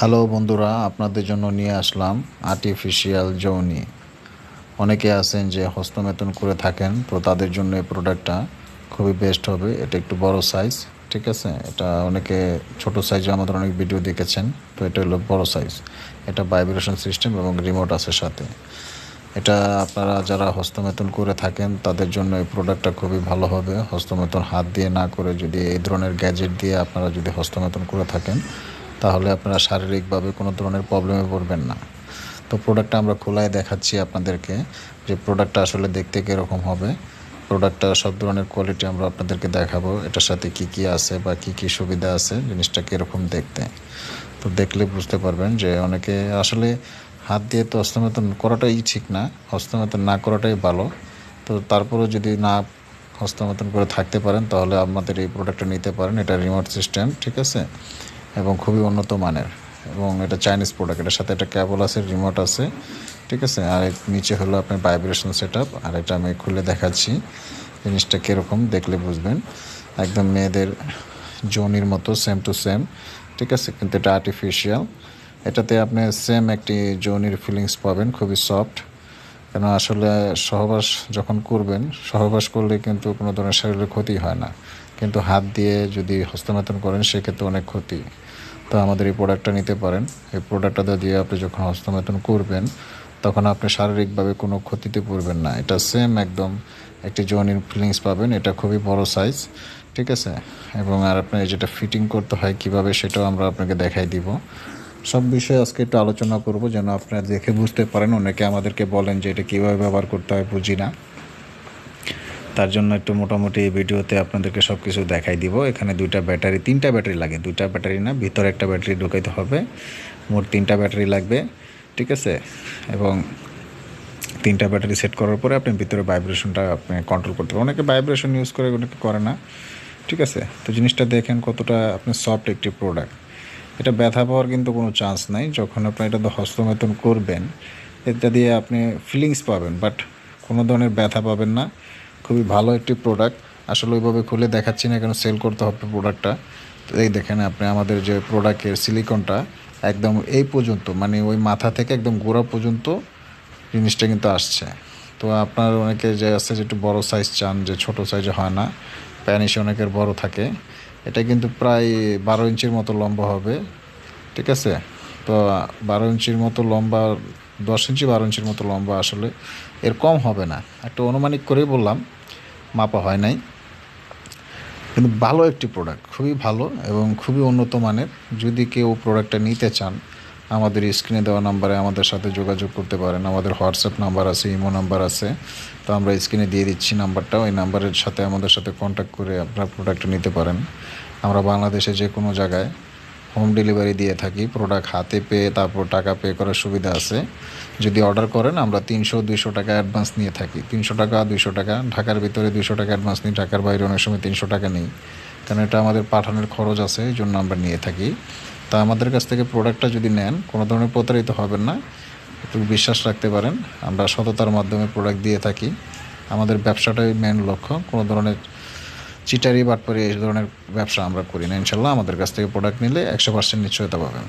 Hello বন্ধুরা, আপনাদের জন্য নিয়ে আসলাম আর্টিফিশিয়াল যৌনি। অনেকে আছেন যে হস্তমেতন করে থাকেন, তো তাদের জন্য এই প্রোডাক্টটা খুবই বেস্ট হবে। এটা একটু বড় সাইজ, ঠিক আছে। এটা অনেকে ছোট সাইজে আমাদের অনেক ভিডিও দেখেছেন, তো এটা হলো বড় সাইজ। এটা ভাইব্রেশন সিস্টেম এবং রিমোট আছে সাথে। এটা আপনারা যারা হস্তমেতন করে থাকেন তাদের জন্য এই প্রোডাক্টটা খুবই ভালো হবে। হস্তমেতন হাত দিয়ে না করে যদি এই ধরনের গ্যাজেট দিয়ে আপনারা যদি হস্তমেতন করে থাকেন, তাহলে আপনারা শারীরিকভাবে কোনো ধরনের প্রবলেমে পড়বেন না। তো প্রোডাক্টটা আমরা খোলায় দেখাচ্ছি আপনাদেরকে যে প্রোডাক্টটা আসলে দেখতে কীরকম হবে। প্রোডাক্টটা সব ধরনের কোয়ালিটি আমরা আপনাদেরকে দেখাবো, এটার সাথে কি কি আছে বা কি কি সুবিধা আছে, জিনিসটা কীরকম দেখতে। তো দেখলে বুঝতে পারবেন যে অনেকে আসলে হাত দিয়ে তো হস্তমেতন করাটাই ঠিক না, হস্তমেতন না করাটাই ভালো। তো তারপরেও যদি না হস্তমেতন করে থাকতে পারেন তাহলে আমাদের এই প্রোডাক্টটা নিতে পারেন। এটা রিমোট সিস্টেম, ঠিক আছে, এবং খুবই উন্নত মানের। এবং এটা চাইনিজ প্রোডাক্ট, এটার সাথে একটা কেবল আছে, রিমোট আছে, ঠিক আছে। আর নিচে হলো আপনার ভাইব্রেশন সেট আপ। আর এটা আমি খুলে দেখাচ্ছি, জিনিসটা কীরকম দেখলে বুঝবেন। একদম মেয়েদের যোনির মতো সেম টু সেম, ঠিক আছে, কিন্তু এটা আর্টিফিশিয়াল। এটাতে আপনি সেম একটি যোনির ফিলিংস পাবেন, খুবই সফট। কেন আসলে সহবাস যখন করবেন, সহবাস করলে কিন্তু কোনো ধরনের শরীরের ক্ষতি হয় না, কিন্তু হাত দিয়ে যদি হস্তমেতন করেন সেক্ষেত্রে অনেক ক্ষতি। তো আমাদের এই প্রোডাক্টটা নিতে পারেন। এই প্রোডাক্টটা দিয়ে আপনি যখন হস্তমেতন করবেন তখন আপনি শারীরিকভাবে কোনো ক্ষতিতে পড়বেন না। এটা সেম একদম একটি যৌনির ফিলিংস পাবেন। এটা খুবই বড় সাইজ, ঠিক আছে। এবং আর আপনার যেটা ফিটিং করতে হয় কিভাবে, সেটাও আমরা আপনাকে দেখাই দিব। সব বিষয়ে আজকে একটু আলোচনা করব যেন আপনারা দেখে বুঝতে পারেন। অনেকে আমাদেরকে বলেন যে এটা কীভাবে ব্যবহার করতে হয় বুঝি না, তার জন্য একটু মোটামুটি এই ভিডিওতে আপনাদেরকে সব কিছু দেখাই দিব। এখানে তিনটা ব্যাটারি লাগে, দুইটা ব্যাটারি না, ভিতরে একটা ব্যাটারি ঢুকাইতে হবে। মোট তিনটা ব্যাটারি লাগবে, ঠিক আছে। এবং তিনটা ব্যাটারি সেট করার পরে আপনি ভিতরে ভাইব্রেশনটা আপনি কন্ট্রোল করতে পারেন। অনেকে ভাইব্রেশন ইউজ করে, অনেকে করে না, ঠিক আছে। তো জিনিসটা দেখেন কতটা আপনি সফট একটি প্রোডাক্ট। এটা ব্যথা পাওয়ার কিন্তু কোনো চান্স নাই। যখন আপনি এটা হস্তমেতন করবেন, এটা দিয়ে আপনি ফিলিংস পাবেন, বাট কোনো ধরনের ব্যথা পাবেন না। খুবই ভালো একটি প্রোডাক্ট। আসলে ওইভাবে খুলে দেখাচ্ছি না, কেন সেল করতে হবে প্রোডাক্টটা। তো এই দেখেন আপনি আমাদের যে প্রোডাক্টের সিলিকনটা একদম এই পর্যন্ত, মানে ওই মাথা থেকে একদম গোড়া পর্যন্ত জিনিসটা কিন্তু আসছে। তো আপনার অনেকে যে আছে যে একটু বড়ো সাইজ চান, যে ছোটো সাইজে হয় না, প্যানিসে অনেকের বড় থাকে। এটা কিন্তু প্রায় 12 ইঞ্চির মতো লম্বা হবে, ঠিক আছে। তো 12 ইঞ্চির মতো লম্বা, 10 ইঞ্চি 12 ইঞ্চির মতো লম্বা, আসলে এর কম হবে না। একটা অনুমানিক করেই বললাম, মাপা হয় নাই। কিন্তু ভালো একটি প্রোডাক্ট, খুবই ভালো এবং খুবই উন্নত মানের। যদি কেউ প্রোডাক্টটা নিতে চান, আমাদের স্ক্রিনে দেওয়া নাম্বারে আমাদের সাথে যোগাযোগ করতে পারেন। আমাদের হোয়াটসঅ্যাপ নাম্বার আছে, ইমো নাম্বার আছে। তো আমরা স্ক্রিনে দিয়ে দিচ্ছি নাম্বারটা, ওই নাম্বারের সাথে আমাদের সাথে কন্ট্যাক্ট করে আপনারা প্রোডাক্টটা নিতে পারেন। আমরা বাংলাদেশে যে কোনো জায়গায় হোম ডেলিভারি দিয়ে থাকি। প্রোডাক্ট হাতে পেয়ে তারপর টাকা পে করার সুবিধা আছে। যদি অর্ডার করেন আমরা 300-200 টাকা অ্যাডভান্স নিয়ে থাকি। 300 টাকা 200 টাকা, ঢাকার ভিতরে 200 টাকা অ্যাডভান্স নিই, ঢাকার বাইরে অনেক সময় 300 টাকা নিই, কারণ এটা আমাদের পাঠানোর খরচ আছে, এই জন্য আমরা নিয়ে থাকি। তা আমাদের কাছ থেকে প্রোডাক্টটা যদি নেন, কোনো ধরনের প্রতারিত হবেন না, একটু বিশ্বাস রাখতে পারেন। আমরা সততার মাধ্যমে প্রোডাক্ট দিয়ে থাকি। আমাদের ব্যবসাটাই মেন লক্ষ্য। কোনো ধরনের চিটারি বাটপারি এই ধরনের ব্যবসা আমরা করি না। ইনশাল্লাহ আমাদের কাছ থেকে প্রোডাক্ট নিলে 100% নিশ্চয়তা পাবেন।